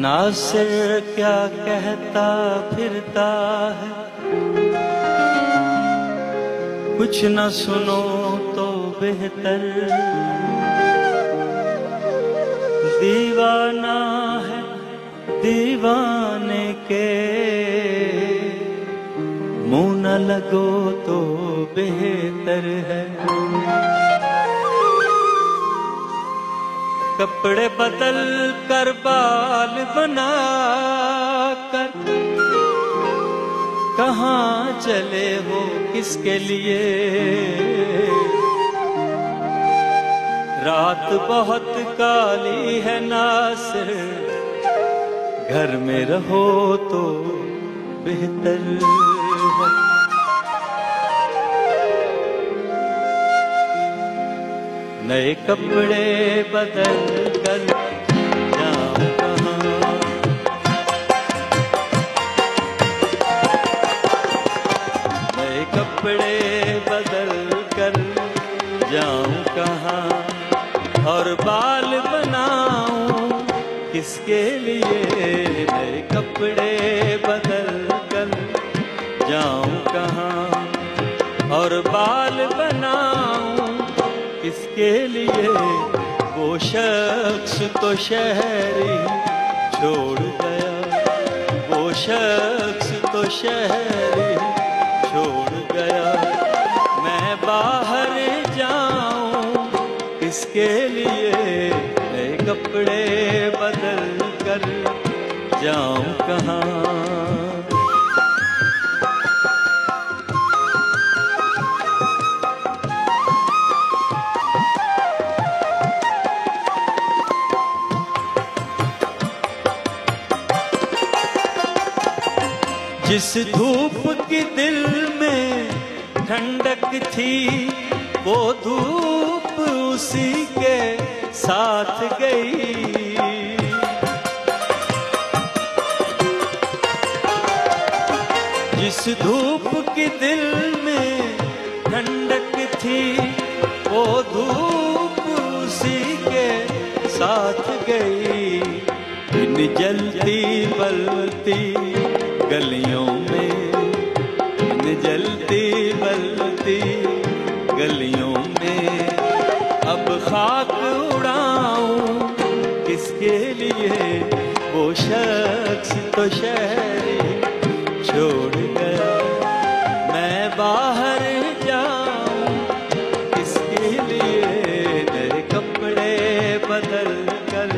नासिर क्या कहता फिरता है, कुछ न सुनो तो बेहतर। दीवाना है दीवाने के, मुंह न लगो तो बेहतर है। कपड़े बदल कर बाल बना कर कहाँ चले हो किसके लिए। रात बहुत काली है नासिर, घर में रहो तो बेहतर है। नए कपड़े बदल कर जाऊं कहाँ, नए कपड़े बदल कर जाऊं कहाँ, और बाल बनाऊं किसके लिए। नए कपड़े बदल कर जाऊं कहाँ, और बाल बनाऊं किसके लिए। वो शख्स तो शहरी छोड़ गया, वो शख्स तो शहरी छोड़ गया। मैं बाहर जाऊं किसके लिए, नए कपड़े बदल कर जाऊं कहाँ। जिस धूप की दिल में ठंडक थी, वो धूप उसी के साथ गई। जिस धूप की दिल में ठंडक थी, वो धूप उसी के साथ गई। इन जलती बलती गलियों में, इन जलती बलती गलियों में, अब खाक उड़ाऊं किसके लिए। वो शख्स तो शहरी छोड़ गया, मैं बाहर जाऊं किसके लिए। नए कपड़े बदल कर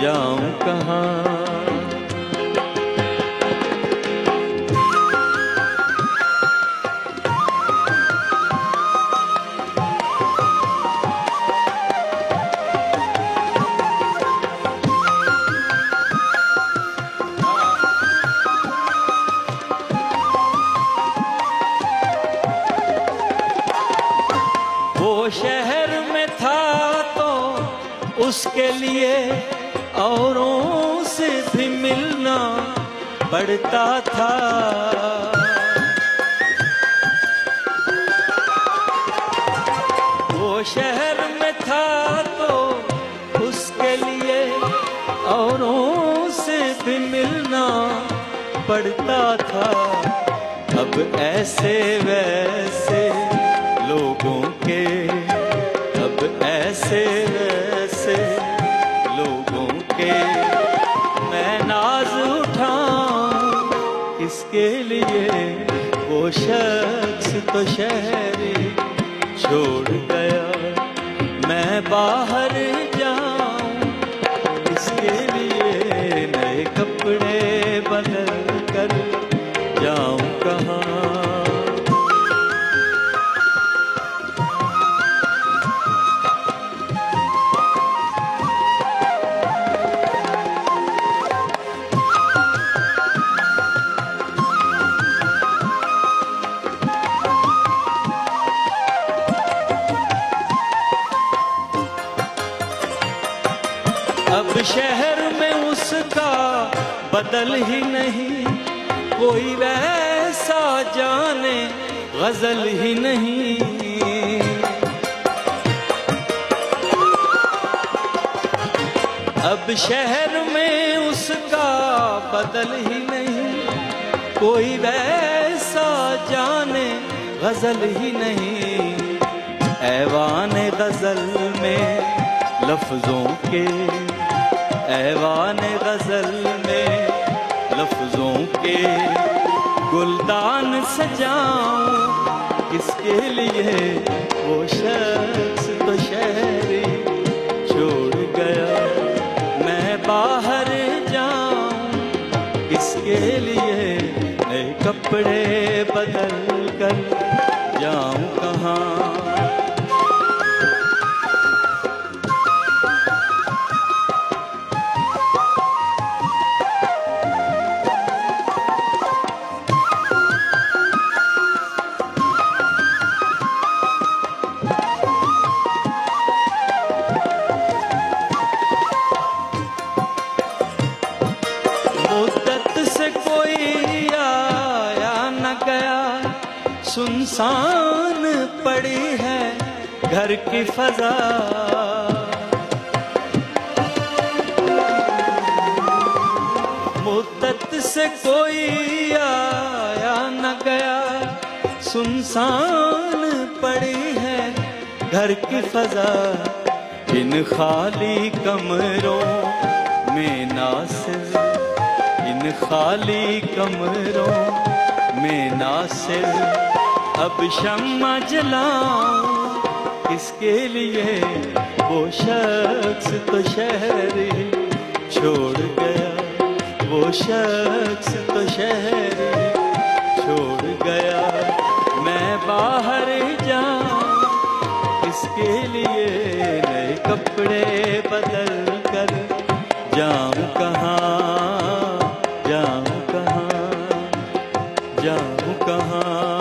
जाऊं कहाँ। वो शहर में था तो उसके लिए औरों से भी मिलना पड़ता था। वो शहर में था तो उसके लिए औरों से भी मिलना पड़ता था। अब ऐसे वैसे लोगों के, अब ऐसे वैसे लोगों के मैं नाज उठाऊं किसके लिए। वो शख्स तो शहरी छोड़ गया, मैं बाहर जाऊं किसके लिए। नए कपड़े बदल कर जाऊं कहाँ। अब शहर में उसका बदल ही नहीं, कोई वैसा जाने गजल ही नहीं। अब शहर में उसका बदल ही नहीं, कोई वैसा जाने गजल ही नहीं। ऐवान गजल में लफ्जों के, ऐवान गजल में लफ्जों के गुलदान सजाऊं किसके लिए। वो शख्स तो शहरी छोड़ गया, मैं बाहर जाऊं किसके लिए। नए कपड़े बदल कर जाऊं कहाँ। सुनसान पड़ी है घर की फजा, मुद्दत से कोई आया न गया। सुनसान पड़ी है घर की फजा, इन खाली कमरों में नासिर, इन खाली कमरों में नासिर। अब शम्मा जलाऊं किसके लिए। वो शख्स तो शहरी छोड़ गया, वो शख्स तो शहरी छोड़ गया। मैं बाहर जाऊं किसके लिए, नए कपड़े बदल कर जाऊं कहाँ, जाऊं कहाँ, जाऊं कहाँ।